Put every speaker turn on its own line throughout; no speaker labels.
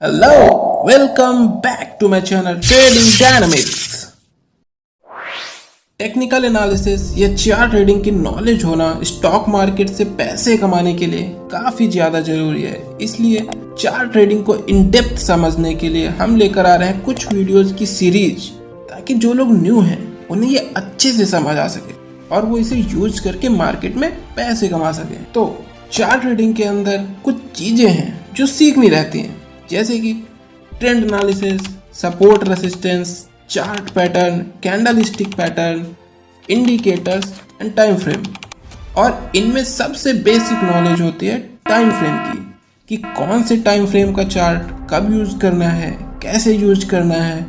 Hello, welcome back to my channel Trading Dynamics। Technical analysis या chart trading की knowledge होना stock market से पैसे कमाने के लिए काफी ज्यादा जरूरी है। इसलिए चार्ट ट्रेडिंग को इन डेप्थ समझने के लिए हम लेकर आ रहे हैं कुछ वीडियोस की सीरीज, ताकि जो लोग न्यू हैं उन्हें ये अच्छे से समझ आ सके और वो इसे यूज करके मार्केट में पैसे कमा सके। तो चार्ट ट्रेडिंग के अंदर कुछ चीजें हैं जो सीखनी रहती हैं, जैसे कि trend analysis, support resistance, chart pattern, candlestick pattern, indicators and time frame. और इनमें सबसे बेसिक नॉलेज होती है टाइम फ्रेम की, कि कौन से टाइम फ्रेम का चार्ट कब यूज करना है, कैसे यूज करना है।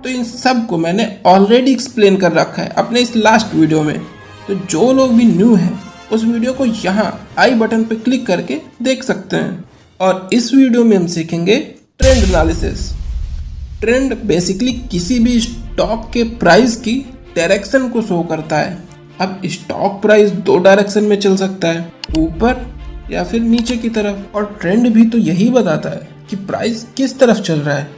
तो इन सब को मैंने ऑलरेडी एक्सप्लेन कर रखा है अपने इस लास्ट वीडियो में। तो जो लोग भी न्यू हैं उस वीडियो को यहाँ आई बटन पर क्लिक करके देख सकते हैं। और इस वीडियो में हम सीखेंगे ट्रेंड एनालिसिस। ट्रेंड बेसिकली किसी भी स्टॉक के प्राइस की डायरेक्शन को शो करता है। अब स्टॉक प्राइस दो डायरेक्शन में चल सकता है, ऊपर या फिर नीचे की तरफ। और ट्रेंड भी तो यही बताता है कि प्राइस किस तरफ चल रहा है।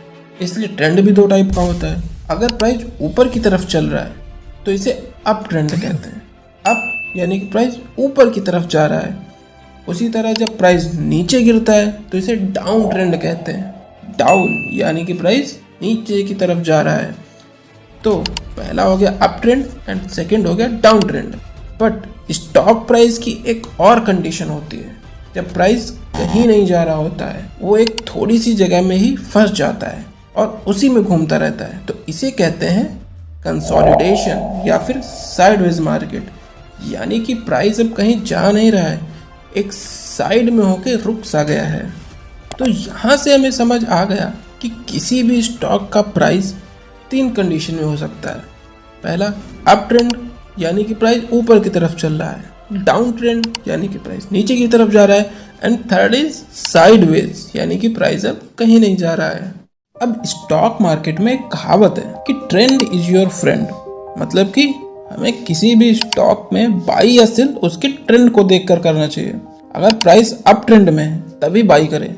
इसलिए ट्रेंड भी दो टाइप का होता है। अगर प्राइस ऊपर की तरफ चल रहा है तो इसे अप ट्रेंड कहते हैं। अप यानी कि प्राइस ऊपर की तरफ जा रहा है। उसी तरह जब प्राइस नीचे गिरता है तो इसे डाउन ट्रेंड कहते हैं। डाउन यानी कि प्राइस नीचे की तरफ जा रहा है। तो पहला हो गया अप ट्रेंड एंड सेकंड हो गया down trend. But stock price की एक और कंडीशन होती है, जब प्राइस कहीं नहीं जा रहा होता है, वो एक थोड़ी सी जगह में ही फंस जाता है और उसी में घूमता रहता है। तो इसे कहते हैं कंसोलिडेशन या फिर साइडवेज मार्केट। यानी कि प्राइस अब कहीं जा नहीं रहा है, एक साइड में होके रुक सा गया है। तो यहाँ से हमें समझ आ गया कि किसी भी स्टॉक का प्राइस तीन कंडीशन में हो सकता है। पहला अप ट्रेंड यानी कि प्राइस ऊपर की तरफ चल रहा है, डाउन ट्रेंड यानी कि प्राइस नीचे की तरफ जा रहा है, एंड थर्ड इज साइडवेज यानी कि प्राइस अब कहीं नहीं जा रहा है। अब स्टॉक मार्केट में एक कहावत है कि ट्रेंड इज योर फ्रेंड। मतलब कि हमें किसी भी स्टॉक में बाई या सेल उसके ट्रेंड को देखकर करना चाहिए। अगर प्राइस अप ट्रेंड में है तभी बाई करें,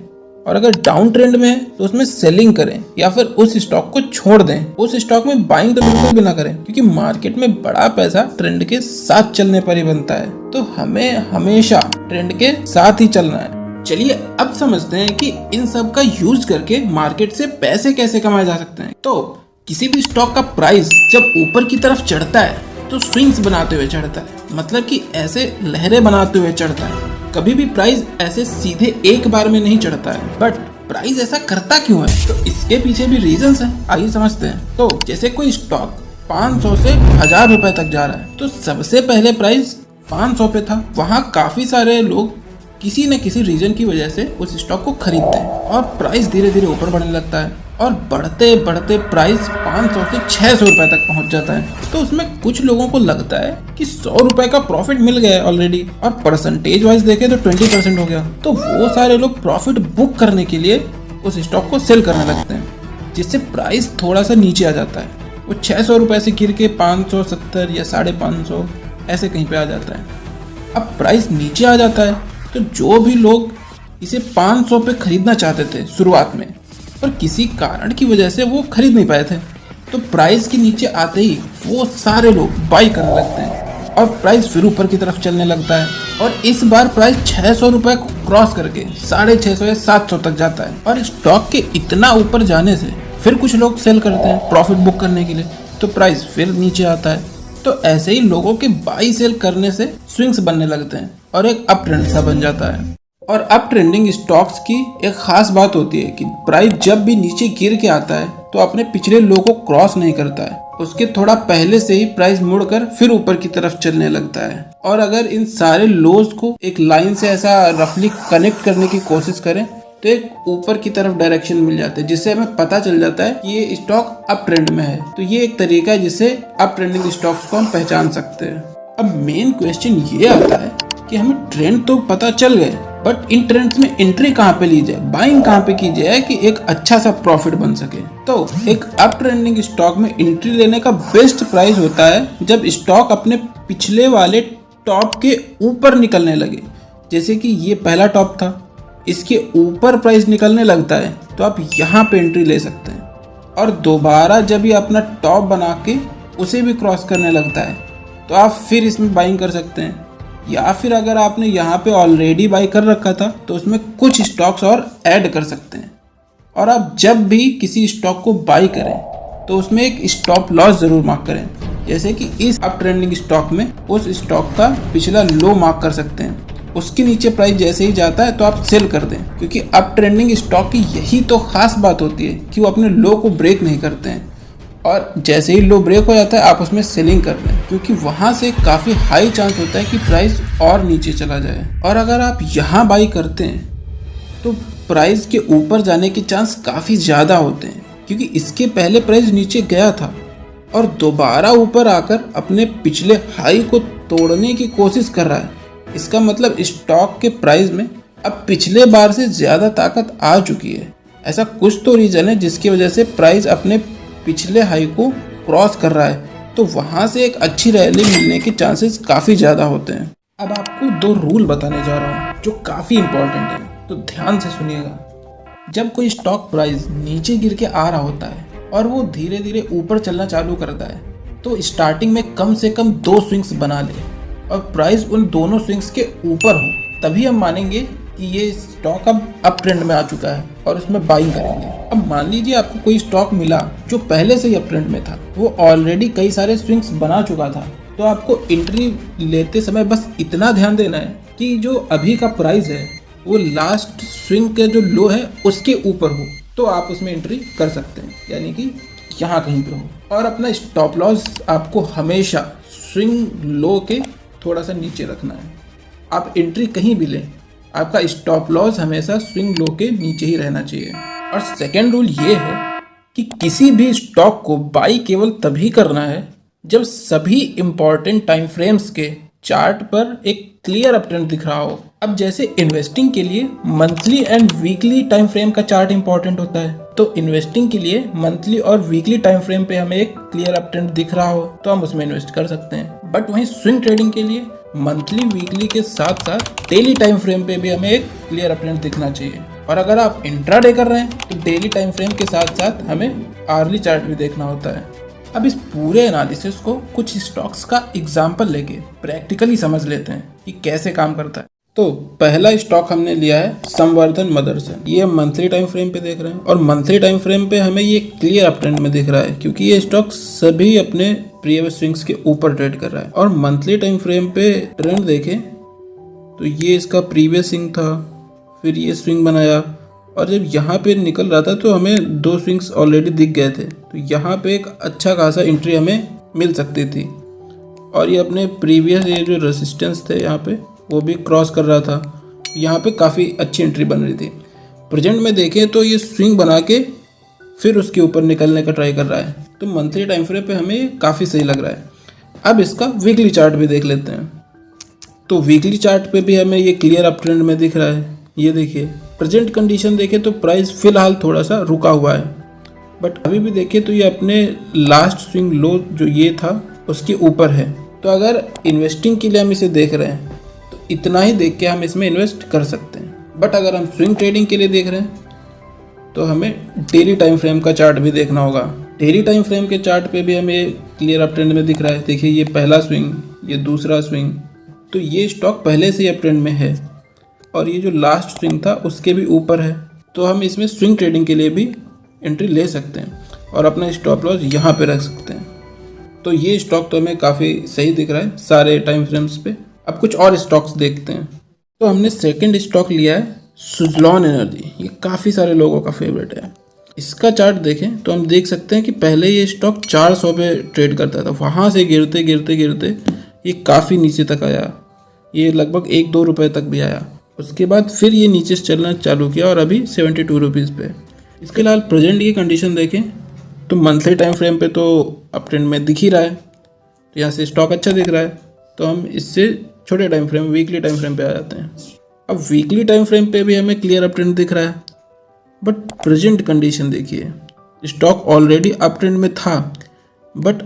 और अगर डाउन ट्रेंड में है तो उसमें सेलिंग करें या फिर उस स्टॉक को छोड़ दें। उस स्टॉक में बाइंग तो बिल्कुल भी ना करें, क्योंकि मार्केट में बड़ा पैसा ट्रेंड के साथ चलने पर ही बनता है। तो हमें हमेशा ट्रेंड के साथ ही चलना है। चलिए अब समझते हैं कि इन सब का यूज करके मार्केट से पैसे कैसे कमाए जा सकते हैं। तो किसी भी स्टॉक का प्राइस जब ऊपर की तरफ चढ़ता है तो स्विंग्स बनाते हुए चढ़ता है, मतलब कि ऐसे लहरें बनाते हुए चढ़ता है। कभी भी प्राइस ऐसे सीधे एक बार में नहीं चढ़ता है। बट प्राइस ऐसा करता क्यों है? तो इसके पीछे भी रीजंस हैं, आइए समझते हैं। तो जैसे कोई स्टॉक 500 से 1000 रुपए तक जा रहा है, तो सबसे पहले प्राइस 500 पे था। वहाँ काफी सारे लोग किसी न किसी रीजन की वजह से उस स्टॉक को खरीदते हैं और प्राइस धीरे धीरे ऊपर बढ़ने लगता है और बढ़ते बढ़ते प्राइस 500 से 600 रुपए तक पहुंच जाता है। तो उसमें कुछ लोगों को लगता है कि 100 रुपए का प्रॉफिट मिल गया है ऑलरेडी, और परसेंटेज वाइज देखें तो 20% हो गया। तो वो सारे लोग प्रॉफिट बुक करने के लिए उस स्टॉक को सेल करने लगते हैं, जिससे प्राइस थोड़ा सा नीचे आ जाता है। वो 600 रुपए से गिर के 570 या 550 ऐसे कहीं पे आ जाता है। अब प्राइस नीचे आ जाता है तो जो भी लोग इसे 500 पे खरीदना चाहते थे शुरुआत में, पर किसी कारण की वजह से वो खरीद नहीं पाए थे, तो प्राइस के नीचे आते ही वो सारे लोग बाई करने लगते हैं और प्राइस फिर ऊपर की तरफ चलने लगता है। और इस बार प्राइस 600 रुपए को क्रॉस करके 650 या 700 तक जाता है। और स्टॉक के इतना ऊपर जाने से फिर कुछ लोग सेल करते हैं प्रॉफिट बुक करने के लिए, तो प्राइस फिर नीचे आता है। तो ऐसे ही लोगों के बाई सेल करने से स्विंग्स बनने लगते हैं और एक अप ट्रेंड सा बन जाता है। और अप ट्रेंडिंग स्टॉक्स की एक खास बात होती है कि प्राइस जब भी नीचे गिर के आता है तो अपने पिछले लो को क्रॉस नहीं करता है, उसके थोड़ा पहले से ही प्राइस मुड़कर फिर ऊपर की तरफ चलने लगता है। और अगर इन सारे लोज को एक लाइन से ऐसा रफली कनेक्ट करने की कोशिश करें तो एक ऊपर की तरफ डायरेक्शन मिल जाता है, जिससे हमें पता चल जाता है कि ये स्टॉक अप ट्रेंड में है। तो ये एक तरीका है जिससे अप ट्रेंडिंग स्टॉक्स को हम पहचान सकते हैं। अब मेन क्वेश्चन ये आता है कि हमें ट्रेंड तो पता चल गए, बट इन ट्रेंड्स में एंट्री कहाँ पे ली जाए, बाइंग कहाँ पे की जाए कि एक अच्छा सा प्रॉफिट बन सके। तो एक अप ट्रेंडिंग स्टॉक में एंट्री लेने का बेस्ट प्राइस होता है जब स्टॉक अपने पिछले वाले टॉप के ऊपर निकलने लगे। जैसे कि ये पहला टॉप था, इसके ऊपर प्राइस निकलने लगता है तो आप यहाँ पे एंट्री ले सकते हैं। और दोबारा जब ये अपना टॉप बना के उसे भी क्रॉस करने लगता है तो आप फिर इसमें बाइंग कर सकते हैं। या फिर अगर आपने यहाँ पे ऑलरेडी बाई कर रखा था तो उसमें कुछ स्टॉक्स और ऐड कर सकते हैं। और आप जब भी किसी स्टॉक को बाई करें तो उसमें एक स्टॉप लॉस ज़रूर मार्क करें। जैसे कि इस अप ट्रेंडिंग स्टॉक में उस स्टॉक का पिछला लो मार्क कर सकते हैं। उसके नीचे प्राइस जैसे ही जाता है तो आप सेल कर दें, क्योंकि अप ट्रेंडिंग स्टॉक की यही तो खास बात होती है कि वो अपने लो को ब्रेक नहीं करते हैं। और जैसे ही लो ब्रेक हो जाता है आप उसमें सेलिंग कर दें, क्योंकि वहाँ से काफ़ी हाई चांस होता है कि प्राइस और नीचे चला जाए। और अगर आप यहाँ बाई करते हैं तो प्राइस के ऊपर जाने के चांस काफ़ी ज़्यादा होते हैं, क्योंकि इसके पहले प्राइस नीचे गया था और दोबारा ऊपर आकर अपने पिछले हाई को तोड़ने की कोशिश कर रहा है। इसका मतलब स्टॉक के प्राइस में अब पिछले बार से ज़्यादा ताकत आ चुकी है। ऐसा कुछ तो रीज़न है जिसकी वजह से प्राइस अपने पिछले हाई को क्रॉस कर रहा है, तो वहाँ से एक अच्छी रैली मिलने के चांसेस काफ़ी ज़्यादा होते हैं। अब आपको 2 रूल बताने जा रहा हूँ जो काफ़ी इंपॉर्टेंट है, तो ध्यान से सुनिएगा। जब कोई स्टॉक प्राइस नीचे गिर के आ रहा होता है और वो धीरे धीरे ऊपर चलना चालू करता है तो स्टार्टिंग में कम से कम 2 स्विंग्स बना ले और प्राइस उन दोनों स्विंग्स के ऊपर हो, तभी हम मानेंगे कि ये स्टॉक अब अप ट्रेंड में आ चुका है और उसमें बाइंग करेंगे। अब मान लीजिए आपको कोई स्टॉक मिला जो पहले से ही अप ट्रेंड में था, वो ऑलरेडी कई सारे स्विंग्स बना चुका था, तो आपको एंट्री लेते समय बस इतना ध्यान देना है कि जो अभी का प्राइस है वो लास्ट स्विंग के जो लो है उसके ऊपर हो, तो आप उसमें एंट्री कर सकते हैं, यानी कि यहाँ कहीं पे हो। और अपना स्टॉप लॉस आपको हमेशा स्विंग लो के थोड़ा सा नीचे रखना है। आप एंट्री कहीं भी लें, आपका स्टॉप लॉस हमेशा स्विंग लो के नीचे ही रहना चाहिए। और सेकेंड रूल ये है कि किसी भी स्टॉक को बाई केवल तभी करना है जब सभी इंपॉर्टेंट टाइम फ्रेम्स के चार्ट पर एक क्लियर अपट्रेंड दिख रहा हो। अब जैसे इन्वेस्टिंग के लिए monthly and weekly time frame का चार्ट इंपॉर्टेंट होता है, तो इन्वेस्टिंग के लिए मंथली और वीकली टाइम फ्रेम पे हमें एक क्लियर अपट्रेंड दिख रहा हो तो हम उसमें इन्वेस्ट कर सकते हैं। बट वहीं स्विंग ट्रेडिंग के लिए मंथली वीकली के साथ साथ डेली टाइम फ्रेम पे भी हमें एक क्लियर अपट्रेंड दिखना चाहिए। और अगर आप इंट्राडे कर रहे हैं तो डेली टाइम फ्रेम के साथ साथ हमें आवर्ली चार्ट भी देखना होता है। अब इस पूरे एनालिसिस को कुछ स्टॉक्स का एग्जाम्पल लेके प्रैक्टिकली समझ लेते हैं कि कैसे काम करता है। तो पहला स्टॉक हमने लिया है संवर्धन मदरसन। ये हम मंथली टाइम फ्रेम पे देख रहे हैं और मंथली टाइम फ्रेम पे हमें ये क्लियर अप ट्रेंड में दिख रहा है, क्योंकि ये स्टॉक सभी अपने प्रीवियस स्विंग्स के ऊपर ट्रेड कर रहा है। और मंथली टाइम फ्रेम पे ट्रेंड देखें तो ये इसका प्रीवियस स्विंग था, फिर ये स्विंग बनाया और जब यहाँ पे निकल रहा था तो हमें 2 स्विंग्स ऑलरेडी दिख गए थे, तो यहाँ पे एक अच्छा खासा एंट्री हमें मिल सकती थी। और ये अपने प्रीवियस ये जो रेसिस्टेंस थे यहाँ पे वो भी क्रॉस कर रहा था, यहाँ पे काफ़ी अच्छी एंट्री बन रही थी। प्रेजेंट में देखें तो ये स्विंग बना के फिर उसके ऊपर निकलने का ट्राई कर रहा है, तो मंथली टाइम फ्रेम पे हमें काफ़ी सही लग रहा है। अब इसका वीकली चार्ट भी देख लेते हैं। तो वीकली चार्ट पे भी हमें ये क्लियर अप ट्रेंड में दिख रहा है। ये देखिए प्रेजेंट कंडीशन देखें तो प्राइस फिलहाल थोड़ा सा रुका हुआ है, बट अभी भी देखें तो ये अपने लास्ट स्विंग लो जो ये था उसके ऊपर है। तो अगर इन्वेस्टिंग के लिए हम इसे देख रहे हैं तो इतना ही देख के हम इसमें इन्वेस्ट कर सकते हैं। बट अगर हम स्विंग ट्रेडिंग के लिए देख रहे हैं तो हमें डेली टाइम फ्रेम का चार्ट भी देखना होगा। डेली टाइम फ्रेम के चार्ट पे भी हमें क्लियर अप ट्रेंड में दिख रहा है। देखिए ये पहला स्विंग, ये दूसरा स्विंग, तो ये स्टॉक पहले से ही अप ट्रेंड में है और ये जो लास्ट स्विंग था उसके भी ऊपर है, तो हम इसमें स्विंग ट्रेडिंग के लिए भी एंट्री ले सकते हैं और अपना स्टॉप लॉस यहाँ पे रख सकते हैं। तो ये स्टॉक तो हमें काफ़ी सही दिख रहा है सारे टाइम फ्रेम्स पे। अब कुछ और स्टॉक्स देखते हैं। तो हमने सेकंड स्टॉक लिया है सुजलॉन एनर्जी। ये काफ़ी सारे लोगों का फेवरेट है। इसका चार्ट देखें तो हम देख सकते हैं कि पहले ये स्टॉक 400 पे ट्रेड करता था, वहाँ से गिरते गिरते गिरते ये काफ़ी नीचे तक आया, ये लगभग 1-2 रुपये तक भी आया। उसके बाद फिर ये नीचे से चलना चालू किया और अभी 72 रुपीज़ पे। इसके अलावा प्रेजेंट की कंडीशन देखें तो मंथली टाइम फ्रेम पे तो अप ट्रेंड में दिख ही रहा है, तो यहाँ से स्टॉक अच्छा दिख रहा है, तो हम इससे छोटे time frame weekly time frame पे आ जाते हैं। अब वीकली टाइम फ्रेम पे भी हमें क्लियर अप ट्रेंड दिख रहा है, बट प्रेजेंट कंडीशन देखिए, स्टॉक ऑलरेडी अप ट्रेंड में था बट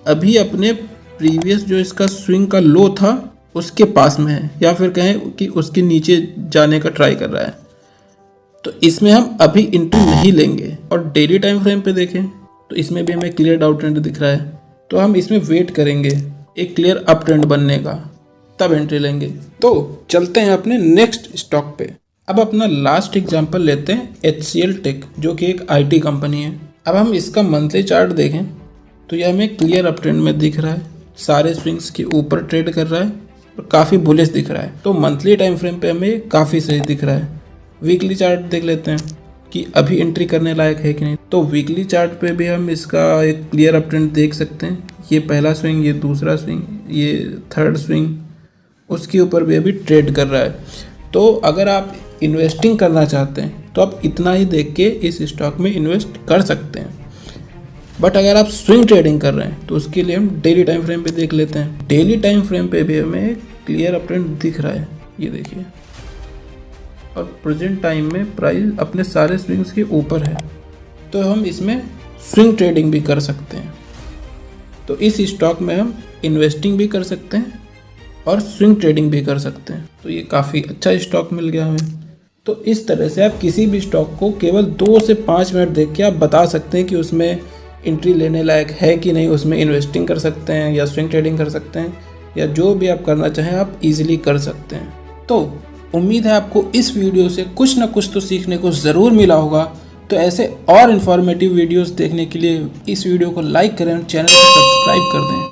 अभी अपने प्रीवियस जो इसका स्विंग का लो था उसके पास में है या फिर कहें कि उसके नीचे जाने का ट्राई कर रहा है, तो इसमें हम अभी एंट्री नहीं लेंगे। और डेली टाइम फ्रेम पे देखें तो इसमें भी हमें क्लियर डाउन ट्रेंड दिख रहा है, तो हम इसमें वेट करेंगे एक क्लियर अप ट्रेंड बनने का, तब एंट्री लेंगे। तो चलते हैं अपने नेक्स्ट स्टॉक पे। अब अपना लास्ट एग्जांपल लेते हैं HCL टेक, जो कि एक IT कंपनी है। अब हम इसका मंथली चार्ट देखें तो यह हमें क्लियर अप ट्रेंड में दिख रहा है, सारे स्विंग्स के ऊपर ट्रेड कर रहा है और काफ़ी बुलिश दिख रहा है। तो मंथली टाइम फ्रेम पे हमें काफ़ी सही दिख रहा है। वीकली चार्ट देख लेते हैं कि अभी एंट्री करने लायक है कि नहीं। तो वीकली चार्ट पे भी हम इसका एक क्लियर अप ट्रेंड देख सकते हैं। ये पहला स्विंग, ये दूसरा स्विंग, ये थर्ड स्विंग, उसके ऊपर भी अभी ट्रेड कर रहा है। तो अगर आप इन्वेस्टिंग करना चाहते हैं तो आप इतना ही देख के इस स्टॉक में इन्वेस्ट कर सकते हैं। बट अगर आप स्विंग ट्रेडिंग कर रहे हैं तो उसके लिए हम डेली टाइम फ्रेम पे देख लेते हैं। डेली टाइम फ्रेम पे भी हमें क्लियर अप ट्रेंड दिख रहा है, ये देखिए, और प्रेजेंट टाइम में प्राइस अपने सारे स्विंग्स के ऊपर है। तो हम इसमें स्विंग ट्रेडिंग भी कर सकते हैं। तो इस स्टॉक में हम इन्वेस्टिंग भी कर सकते हैं और स्विंग ट्रेडिंग भी कर सकते हैं। तो ये काफ़ी अच्छा स्टॉक मिल गया हमें। तो इस तरह से आप किसी भी स्टॉक को केवल 2 से 5 मिनट देख के आप बता सकते हैं कि उसमें एंट्री लेने लायक है कि नहीं, उसमें इन्वेस्टिंग कर सकते हैं या स्विंग ट्रेडिंग कर सकते हैं, या जो भी आप करना चाहें आप इजीली कर सकते हैं। तो उम्मीद है आपको इस वीडियो से कुछ ना कुछ तो सीखने को ज़रूर मिला होगा। तो ऐसे और इन्फॉर्मेटिव वीडियोस देखने के लिए इस वीडियो को लाइक करें और चैनल को सब्सक्राइब कर दें।